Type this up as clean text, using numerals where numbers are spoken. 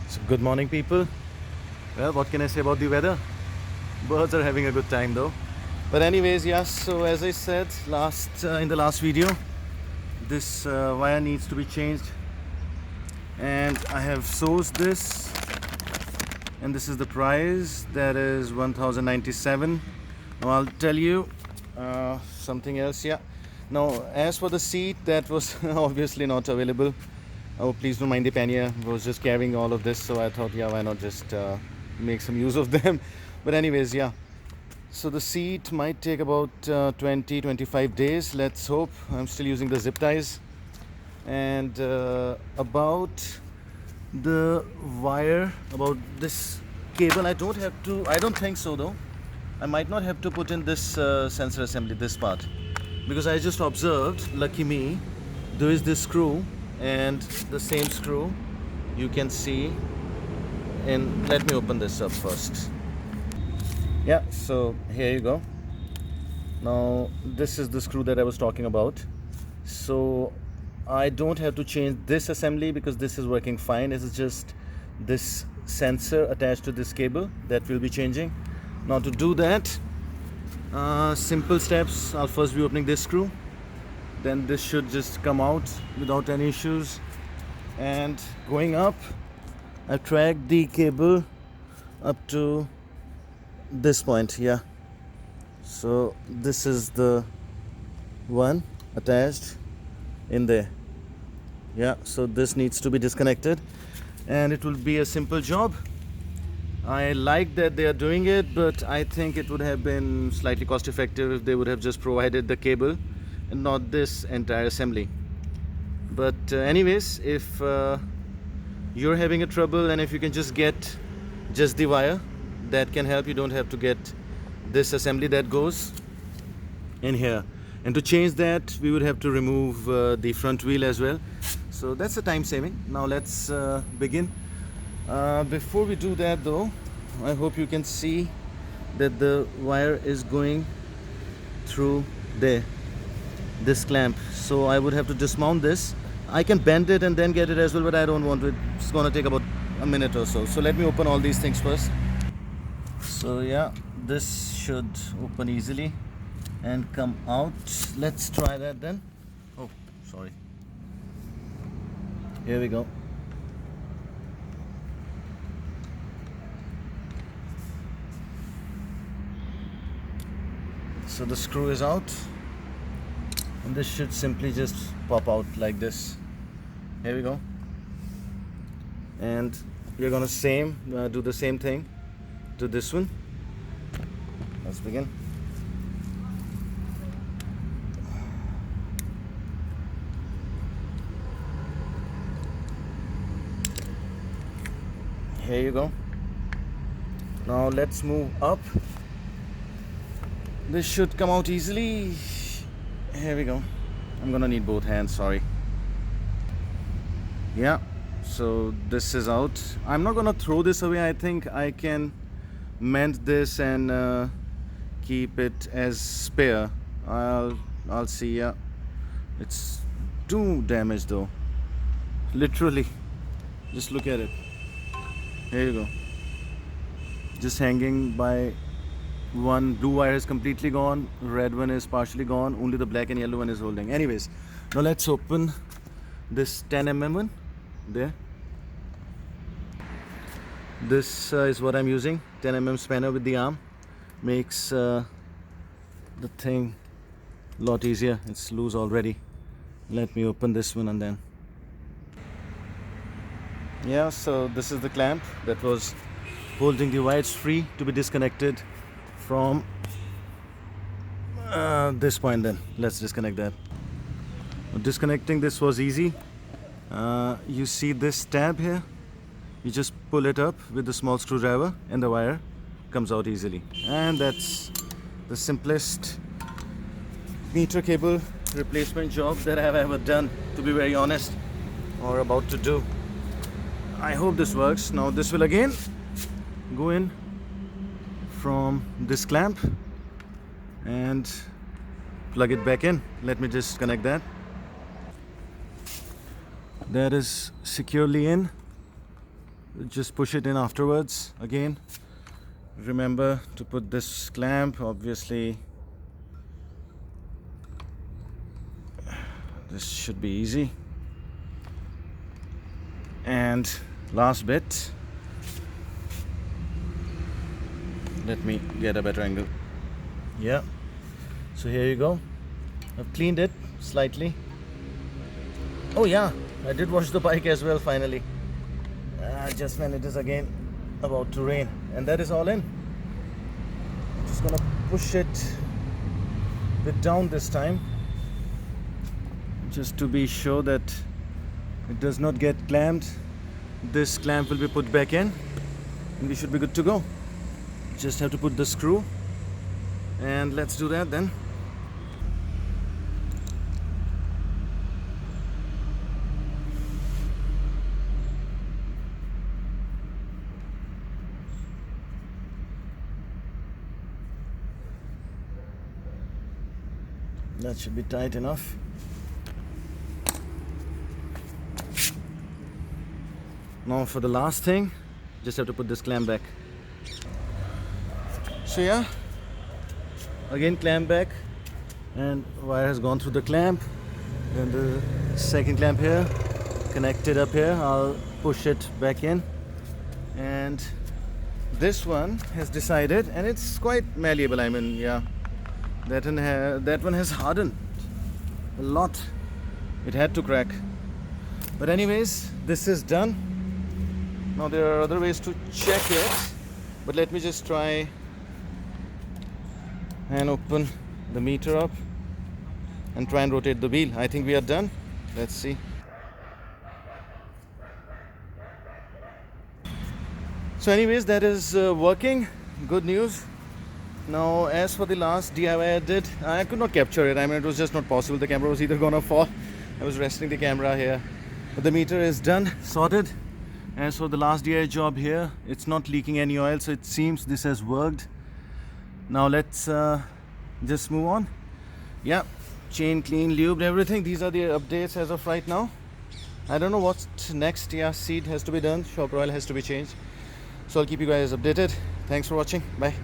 So good morning, people. Well, what can I say about the weather? Birds are having a good time though. But anyways, yes, so as I said in the last video, this wire needs to be changed, and I have sourced this, and this is the price. That is 1097. Now I'll tell you something else. Yeah, now as for the seat, that was obviously not available. Oh, please don't mind the pannier. I was just carrying all of this, so I thought, yeah, why not just make some use of them. But anyways, yeah, so the seat might take about 20-25 days, let's hope. I'm still using the zip ties. And about the wire, about this cable, I don't think so though. I might not have to put in this sensor assembly, this part, because I just observed, lucky me, there is this screw and the same screw you can see. And let me open this up first. Yeah, so here you go. Now this is the screw that I was talking about. So I don't have to change this assembly because this is working fine. It's just this sensor attached to this cable that will be changing. Now to do that, simple steps. I'll first be opening this screw, then this should just come out without any issues. And going up, I've tracked the cable up to this point. Yeah, so this is the one attached in there. Yeah, so this needs to be disconnected and it will be a simple job. I like that they are doing it, but I think it would have been slightly cost effective if they would have just provided the cable and not this entire assembly. But anyways, if you're having a trouble and if you can just get just the wire, that can help. You don't have to get this assembly that goes in here. And to change that, we would have to remove the front wheel as well. So that's a time saving. Now let's begin. Before we do that though, I hope you can see that the wire is going through there, this clamp. So I would have to dismount this. I can bend it and then get it as well, but I don't want to. It's gonna take about a minute or so. So let me open all these things first. So yeah, this should open easily and come out. Let's try that then. Oh, sorry. Here we go. So the screw is out, and this should simply just pop out like this. Here we go. And we're gonna do the same thing to this one. Let's begin. Here you go. Now let's move up. This should come out easily. Here we go. I'm gonna need both hands, sorry. Yeah, so this is out. I'm not gonna throw this away. I think I can mend this and keep it as spare. I'll see. Yeah, it's too damaged though, literally. Just look at it. Here you go, just hanging by one. Blue wire is completely gone, red one is partially gone, only the black and yellow one is holding. Anyways, now let's open this 10mm one there. This is what I'm using, 10mm spanner with the arm. Makes the thing a lot easier. It's loose already. Let me open this one and then. Yeah, so this is the clamp that was holding the wire. It's free to be disconnected from this point. Then let's disconnect that. Disconnecting this was easy. You see this tab here, you just pull it up with the small screwdriver and the wire comes out easily. And that's the simplest meter cable replacement job that I have ever done, to be very honest, or about to do. I hope this works. Now this will again go in from this clamp and plug it back in. Let me just connect that. That is securely in. just push it in afterwards again. Remember to put this clamp, obviously this should be easy. And last bit, let me get a better angle. Yeah, so here you go. I've cleaned it slightly. Oh yeah, I did wash the bike as well finally, just when it is again about to rain. And that is all in. Just gonna push it a bit down this time, just to be sure that it does not get clamped. This clamp will be put back in and we should be good to go. Just have to put the screw, and let's do that then. That should be tight enough. Now for the last thing, just have to put this clamp back. So yeah, again clamp back, and wire has gone through the clamp. Then the second clamp here, connected up here. I'll push it back in, and this one has decided, and it's quite malleable. I mean, yeah, that one has hardened a lot. It had to crack, but anyways, this is done. Now there are other ways to check it, but let me just try and open the meter up and try and rotate the wheel. I think we are done. Let's see. So anyways, that is working. Good news. Now as for the last DIY I did, I could not capture it. I mean, it was just not possible. The camera was either gonna fall. I was resting the camera here. But the meter is done, sorted. As for the last DIY job here, it's not leaking any oil, so it seems this has worked. Now let's just move on. Yeah, chain clean, lubed, everything. These are the updates as of right now. I don't know what's next. Yeah, seat has to be done, shock oil has to be changed. So I'll keep you guys updated. Thanks for watching. Bye.